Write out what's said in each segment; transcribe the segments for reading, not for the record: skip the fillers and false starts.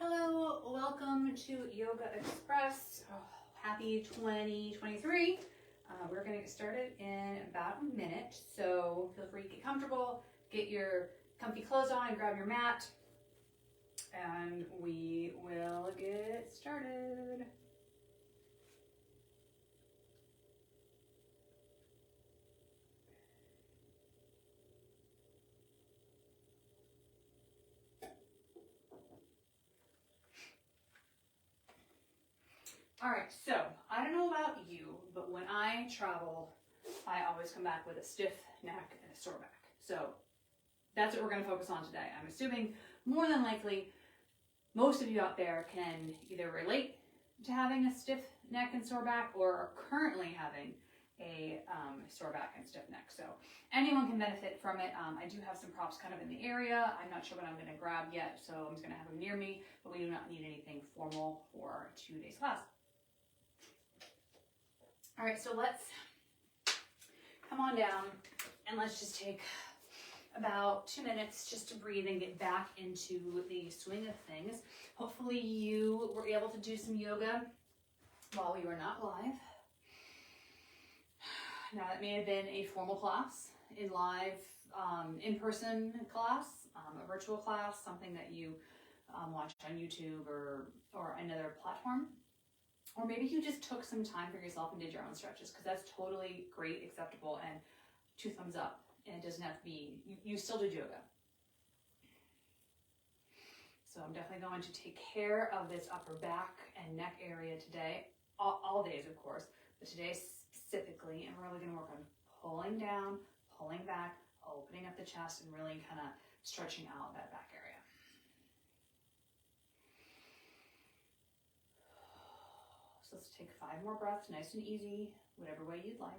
Hello, welcome to Yoga Express. Oh, happy 2023. We're going to get started in about a minute, so feel free to get comfortable, get your comfy clothes on and grab your mat, and we will get started. All right, so I don't know about you, but when I travel, I always come back with a stiff neck and a sore back. So that's what we're going to focus on today. I'm assuming more than likely most of you out there can either relate to having a stiff neck and sore back or are currently having a sore back and stiff neck. So anyone can benefit from it. I do have some props kind of in the area. I'm not sure what I'm going to grab yet, so I'm just going to have them near me, but we do not need anything formal for today's class. All right, so let's come on down and let's just take about 2 minutes just to breathe and get back into the swing of things. Hopefully you were able to do some yoga while we were not live. Now that may have been a formal class, a live in-person class, a virtual class, something that you watched on YouTube or another platform. Or maybe you just took some time for yourself and did your own stretches, because that's totally great, acceptable, and 2 thumbs up. And it doesn't have to be, you still did yoga. So I'm definitely going to take care of this upper back and neck area today, all days of course, but today specifically, and we're really going to work on pulling down, pulling back, opening up the chest, and really kind of stretching out that back area. So let's take 5 more breaths, nice and easy, whatever way you'd like.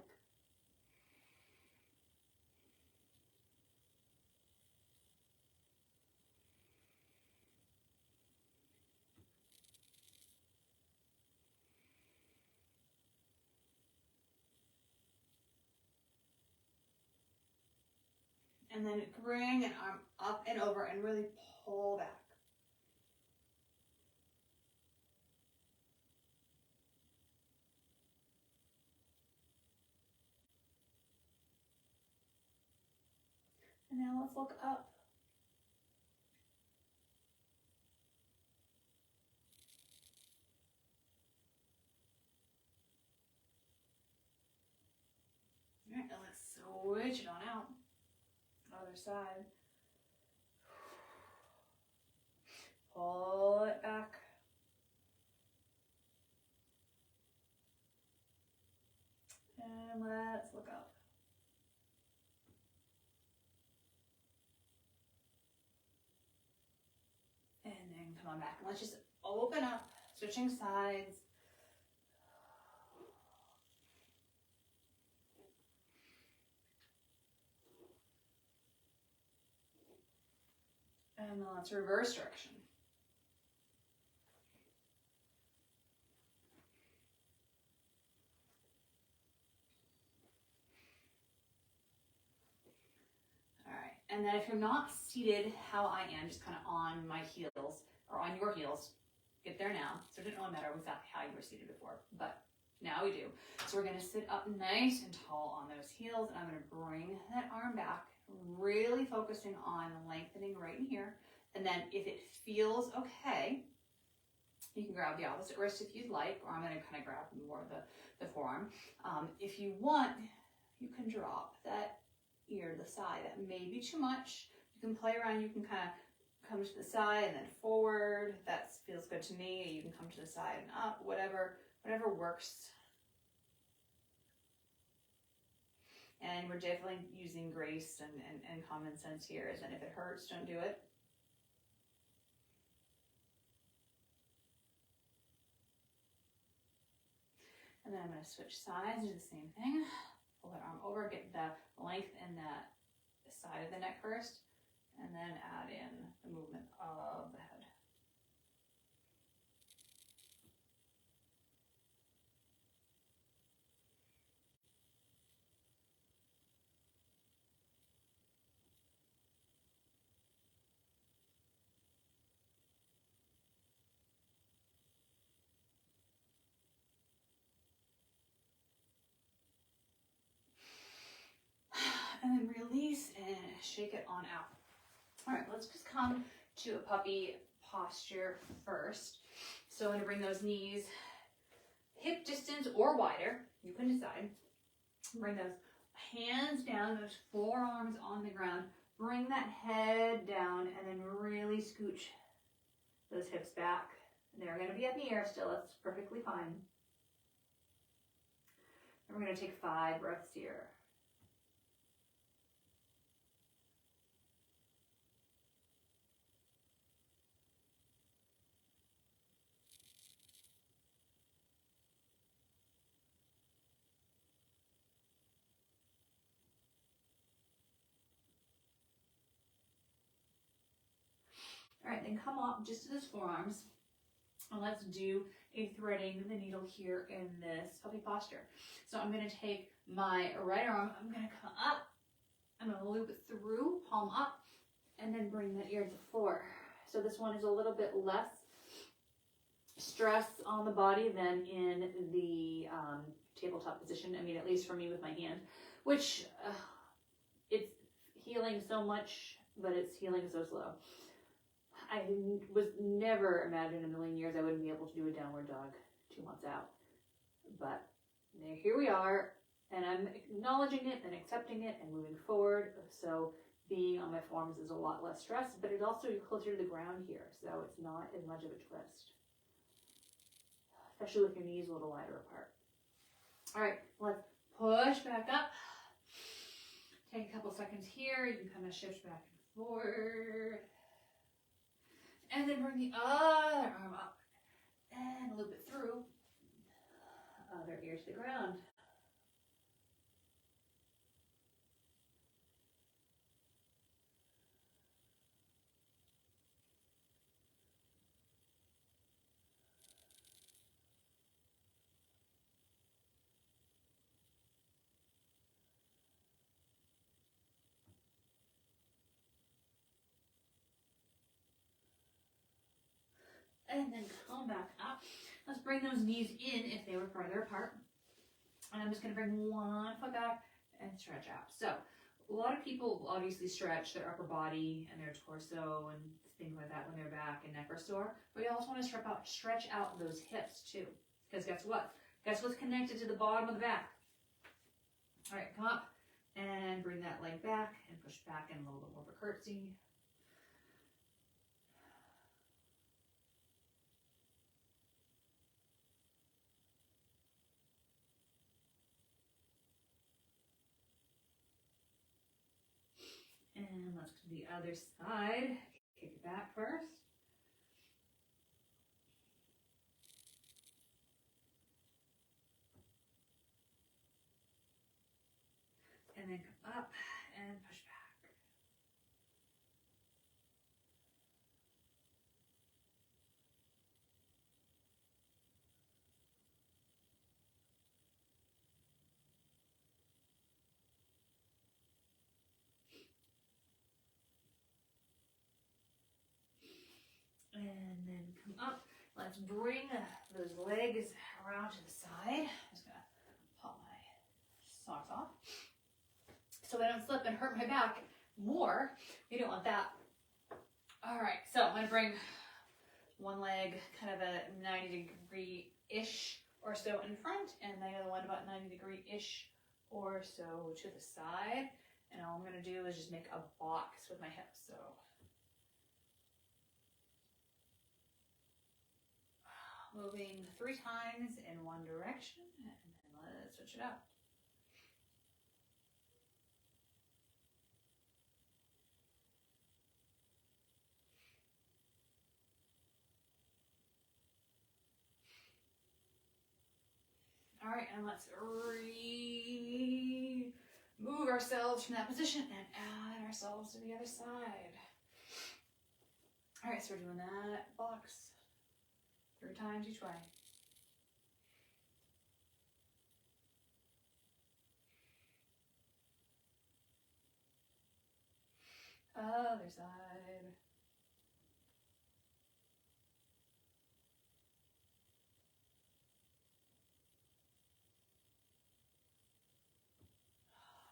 And then bring an arm up and over and really pull back. And now let's look up. All right, now let's switch it on out. Other side. Pull it back. And let's look up. And then come on back. And let's just open up, switching sides. And then let's reverse direction. All right, and then if you're not seated how I am, just kind of on my heels, or on your heels, get there now. So it didn't really matter exactly how you were seated before, but now we do. So we're gonna sit up nice and tall on those heels, and I'm gonna bring that arm back, really focusing on lengthening right in here. And then if it feels okay, you can grab the opposite wrist if you'd like, or I'm gonna kind of grab more of the forearm. If you want, you can drop that ear to the side. That may be too much. You can play around, you can kind of come to the side and then forward. That feels good to me. You can come to the side and up, whatever works. And we're definitely using grace and common sense here. And if it hurts, don't do it. And then I'm going to switch sides, do the same thing. Pull that arm over, get the length in that side of the neck first, and then add in the movement of the head. and then release and shake it on out. All right, let's just come to a puppy posture first. So I'm going to bring those knees hip distance or wider. You can decide. Bring those hands down, those forearms on the ground. Bring that head down and then really scooch those hips back. They're going to be up in the air still. That's perfectly fine. And we're going to take 5 breaths here. All right, then come up just to those forearms, and let's do a threading the needle here in this puppy posture. So I'm going to take my right arm, I'm going to come up, I'm going to loop it through, palm up, and then bring that ear to the floor. So this one is a little bit less stress on the body than in the tabletop position. I mean, at least for me with my hand, which it's healing so much, but it's healing so slow. I was never imagined in a million years I wouldn't be able to do a downward dog 2 months out. But here we are, and I'm acknowledging it and accepting it and moving forward. So being on my forearms is a lot less stress, but it's also closer to the ground here, so it's not as much of a twist. Especially with your knees a little wider apart. All right, let's push back up. Take a couple seconds here. You can kind of shift back and forward. And then bring the other arm up and loop it through. Other ear to the ground. And then come back up. Let's bring those knees in if they were farther apart. And I'm just going to bring one foot back and stretch out. So a lot of people obviously stretch their upper body and their torso and things like that when their back and neck are sore. But you also want to stretch out those hips too. Because guess what? Guess what's connected to the bottom of the back? All right, come up and bring that leg back and push back in a little bit more of a curtsy. And let's go to the other side. Kick it back first. And then come up and push back. And then come up. Let's bring those legs around to the side. I'm just gonna pop my socks off so I don't slip and hurt my back more. We don't want that. All right, so I'm gonna bring one leg kind of a 90-degree-ish or so in front, and the other one about 90-degree-ish or so to the side. And all I'm gonna do is just make a box with my hips. So moving 3 times in one direction, and then let's switch it up. All right, and let's move ourselves from that position and add ourselves to the other side. All right, so we're doing that box 3 times each way. Other side.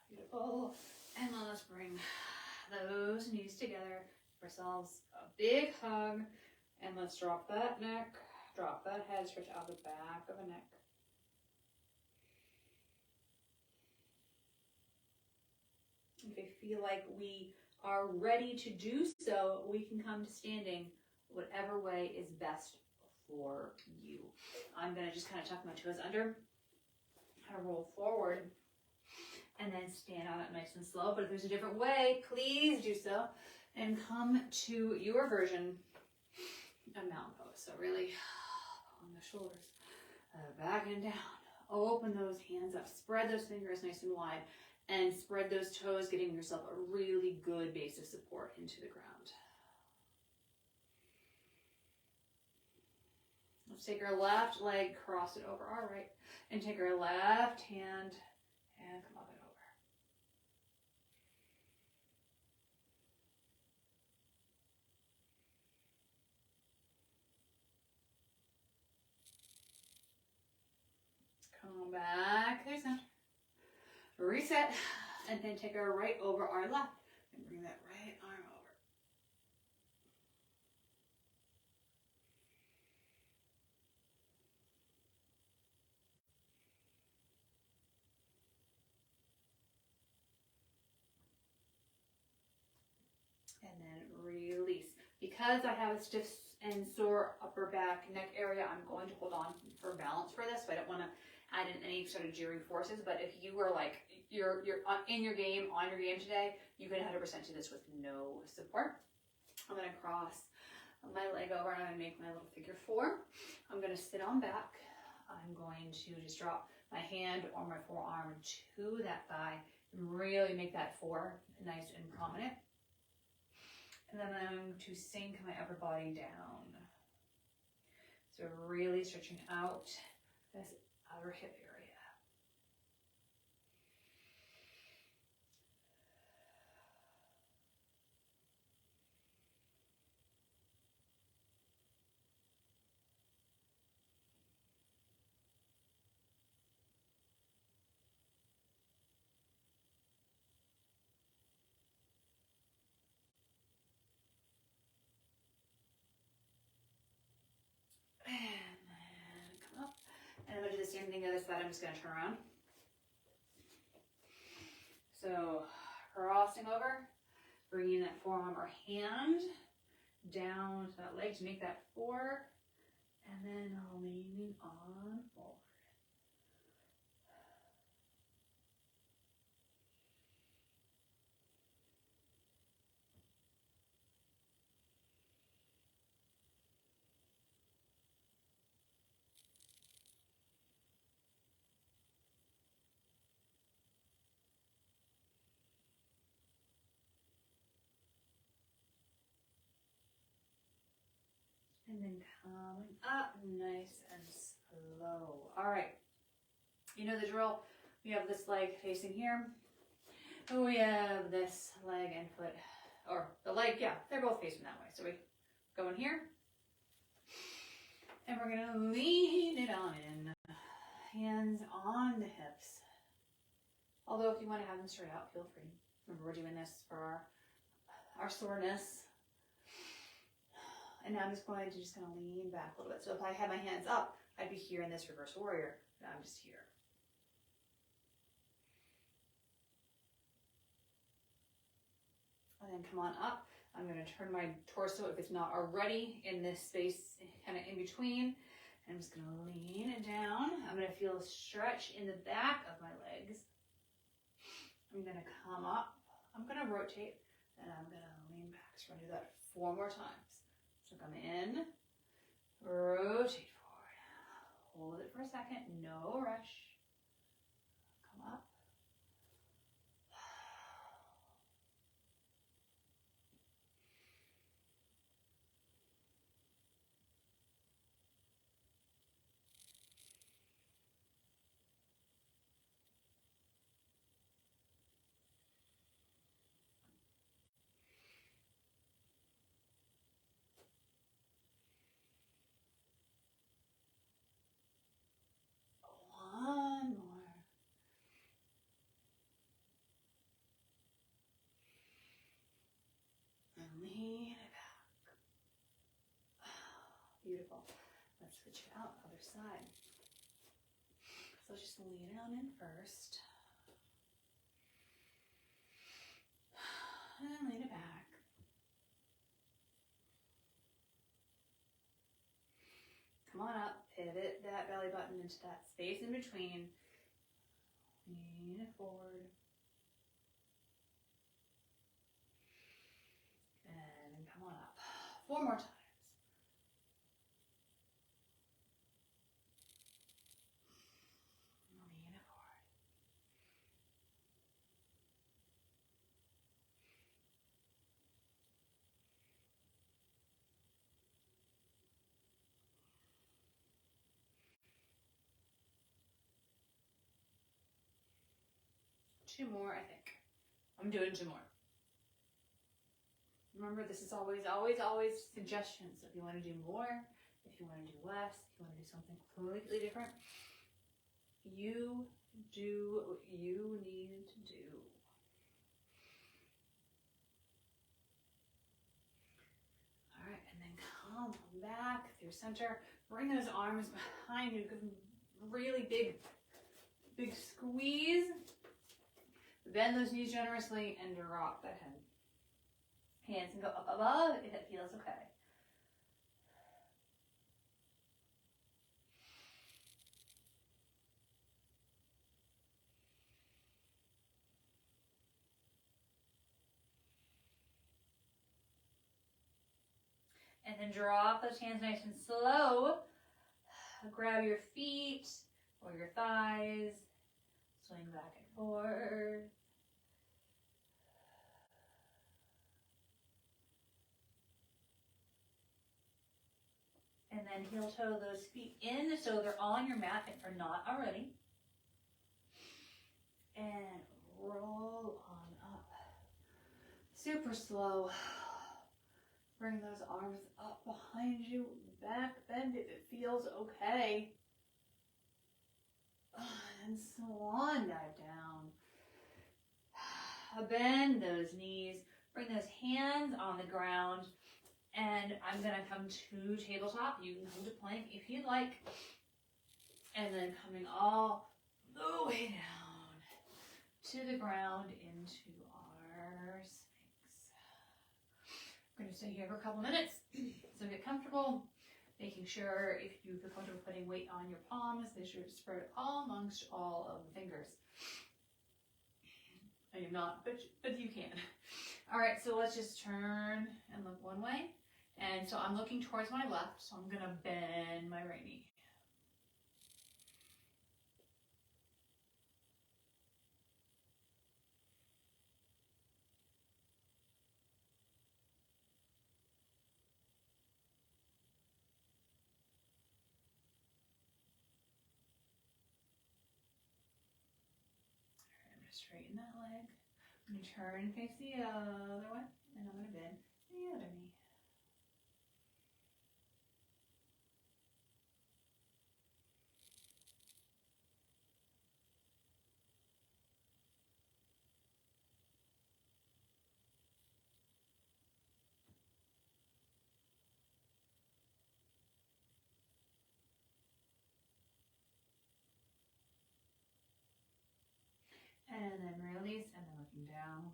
Beautiful. And then let's bring those knees together. Give ourselves a big hug. And let's drop that neck, drop that head, stretch out the back of the neck. If you feel like we are ready to do so, we can come to standing whatever way is best for you. I'm going to just kind of tuck my toes under, kind of roll forward, and then stand on it nice and slow. But if there's a different way, please do so. And come to your version of mountain pose. So really on the shoulders, back and down. Open those hands up. Spread those fingers nice and wide. And spread those toes, getting yourself a really good base of support into the ground. Let's take our left leg, cross it over our right, and take our left hand and come up and over. Come back, there's that. Reset, and then take our right over our left, and bring that right arm over. And then release. Because I have a stiff and sore upper back neck area, I'm going to hold on for balance for this, so I don't want to add in any sort of jeering forces. But if you were like, you're in your game, on your game today, you can 100% do this with no support. I'm going to cross my leg over and I'm going to make my little figure 4. I'm going to sit on back. I'm going to just drop my hand or my forearm to that thigh and really make that 4 nice and prominent. And then I'm going to sink my upper body down. So really stretching out this outer hip area. And then come up. And I'm going to do the same thing the other side. I'm just going to turn around. So crossing over, bringing that forearm or hand down to that leg to make that 4, and then leaning on forward. And then coming up nice and slow. All right. You know the drill. We have this leg facing here. We have this leg and foot, or the leg, yeah, they're both facing that way. So we go in here. And we're going to lean it on in. Hands on the hips. Although if you want to have them straight out, feel free. Remember, we're doing this for our soreness. And now I'm just going to lean back a little bit. So if I had my hands up, I'd be here in this reverse warrior. Now I'm just here. And then come on up. I'm going to turn my torso, if it's not already, in this space kind of in between. And I'm just going to lean it down. I'm going to feel a stretch in the back of my legs. I'm going to come up. I'm going to rotate. And I'm going to lean back. So we're going to do that 4 more times. So come in, rotate forward, hold it for a second, no rush, come up. Switch it out, other side. So just lean it on in first. And lean it back. Come on up, pivot that belly button into that space in between. Lean it forward. And come on up. 4 more times. Lean it forward. Two more, I think. I'm doing 2 more. Remember, this is always suggestions. If you want to do more, if you want to do less, if you want to do something completely different, you do what you need to do. All right, and then come back through center. Bring those arms behind you. Give them a really big squeeze. Bend those knees generously and drop that head. Hands can go up above if it feels okay. And then drop those hands nice and slow. Grab your feet or your thighs. Swing back and forth. And then heel toe those feet in so they're on your mat if they're not already. And roll on up. Super slow. Bring those arms up behind you. Back bend if it feels okay. And swan dive down. Bend those knees. Bring those hands on the ground. And I'm going to come to tabletop. You can come to plank if you'd like. And then coming all the way down to the ground into our Sphinx. We're going to stay here for a couple minutes. So get comfortable. Making sure if you feel comfortable putting weight on your palms, make sure to spread it all amongst all of the fingers. I am not, but you can. All right, so let's just turn and look one way. And so I'm looking towards my left, so I'm gonna bend my right knee. I'm gonna straighten that leg. I'm gonna turn and face the other one, and I'm gonna bend the other knee. And then release, and then looking down.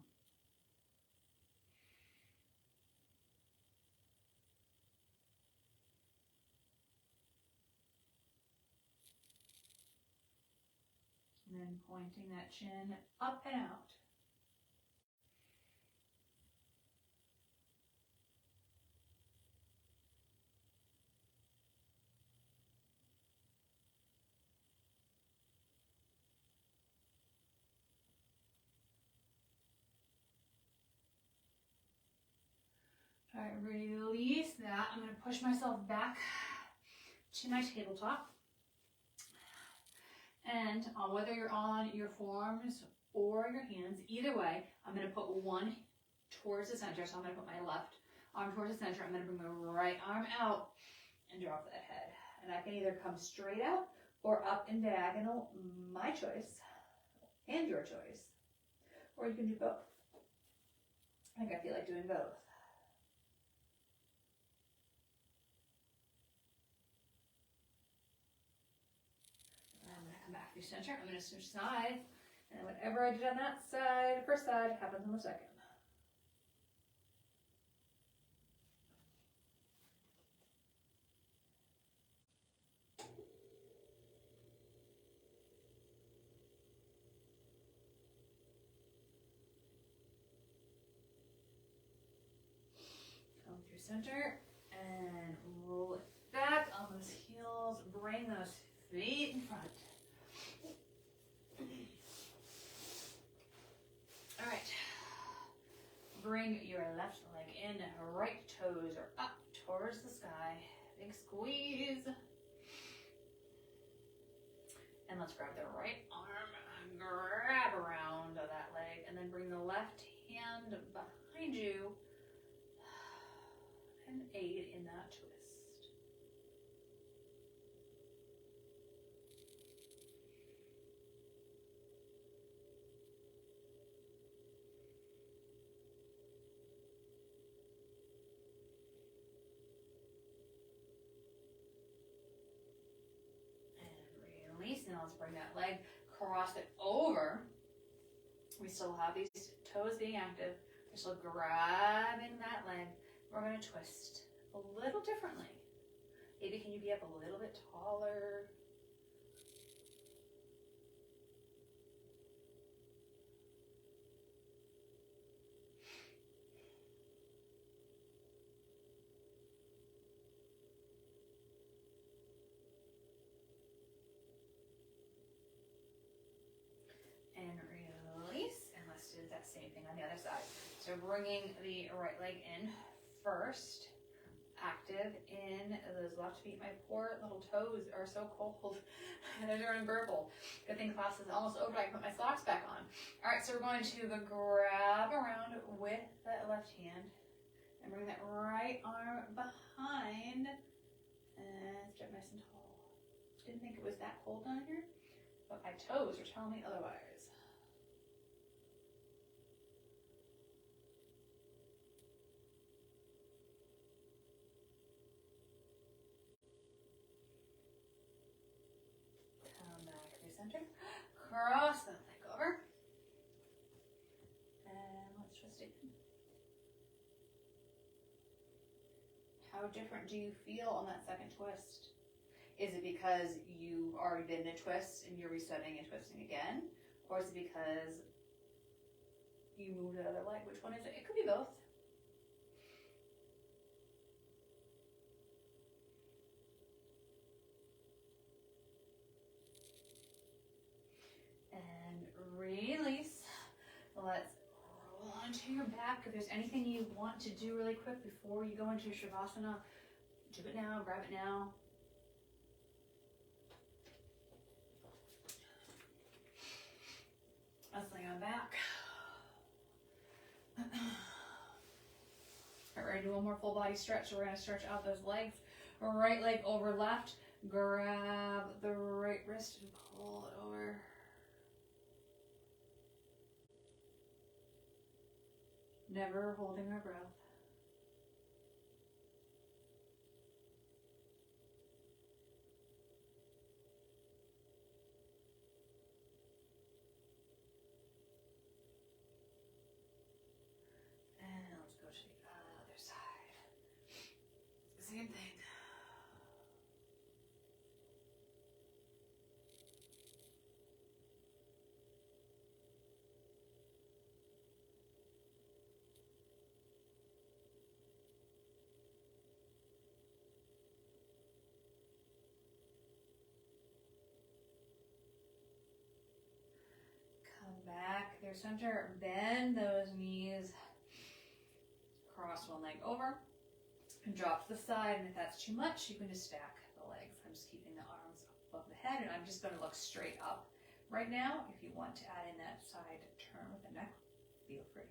And then pointing that chin up and out. All right, release that. I'm going to push myself back to my tabletop. And whether you're on your forearms or your hands, either way, I'm going to put one towards the center. So I'm going to put my left arm towards the center. I'm going to bring my right arm out and drop that head. And I can either come straight out or up and diagonal, my choice and your choice. Or you can do both. I think I feel like doing both. through center. I'm going to switch sides. And whatever I did on that side, first side, happens on the second. Come through center and roll it back on those heels. Bring those feet in front. All right. Bring your left leg in, right toes are up towards the sky. Big squeeze. And let's grab the right arm, grab around that leg, and then bring the left hand behind you and aid in that twist. Now let's bring that leg, cross it over. We still have these toes being active. We're still grabbing that leg. We're going to twist a little differently. Maybe can you be up a little bit taller? And release, and let's do that same thing on the other side. So bringing the right leg in first, active in those left feet. My poor little toes are so cold. They're turning purple. Good thing class is almost over. I can put my socks back on. All right, so we're going to grab around with that left hand and bring that right arm behind and step nice and tall. Didn't think it was that cold down here, but my toes are telling me otherwise. Come back to center. Cross that leg over. And let's twist it. How different do you feel on that second twist? Is it because you've already been in a twist and you're resetting and twisting again? Or is it because you moved the other leg? Which one is it? It could be both. And release. Let's roll onto your back. If there's anything you want to do really quick before you go into your Shavasana, do it now, grab it now. Let's lay on back. All right, ready to do one more full body stretch. So we're going to stretch out those legs. Right leg over left. Grab the right wrist and pull it over. Never holding our breath. Same thing. Come back through center. Bend those knees. Cross one leg over. And drop to the side, and if that's too much, you can just stack the legs. I'm just keeping the arms above the head, and I'm just going to look straight up. Right now, if you want to add in that side turn with the neck, feel free.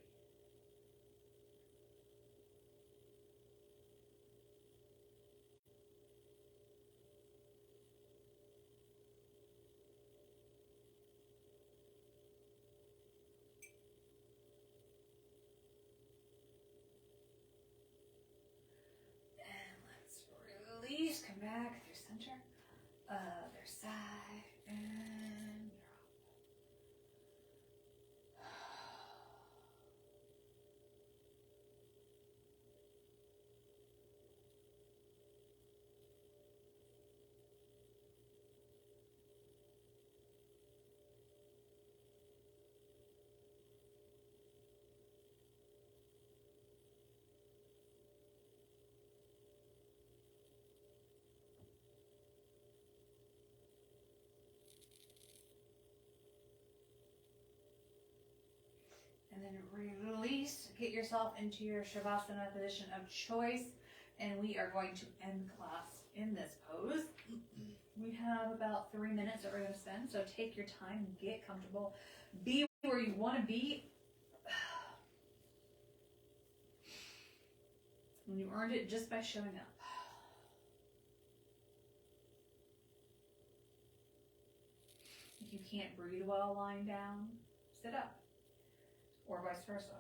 Come back through center, other side, and And then release, get yourself into your Shavasana position of choice. And we are going to end class in this pose. We have about 3 minutes that we're going to spend, so take your time, get comfortable, be where you want to be. When you earned it just by showing up. If you can't breathe while lying down, sit up, or vice versa.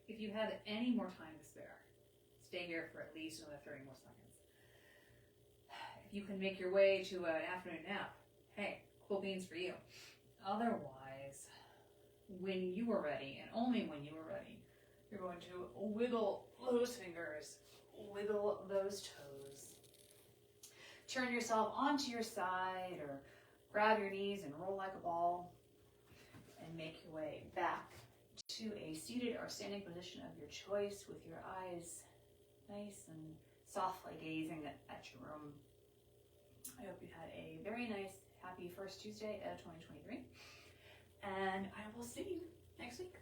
If you have any more time to spare, stay here for at least another 30 more seconds. If you can make your way to an afternoon nap, hey, cool beans for you. Otherwise, when you are ready, and only when you are ready, you're going to wiggle those fingers, wiggle those toes. Turn yourself onto your side or grab your knees and roll like a ball and make your way back to a seated or standing position of your choice with your eyes nice and softly gazing at your room. I hope you had a very nice, happy first Tuesday of 2023, and I will see you next week.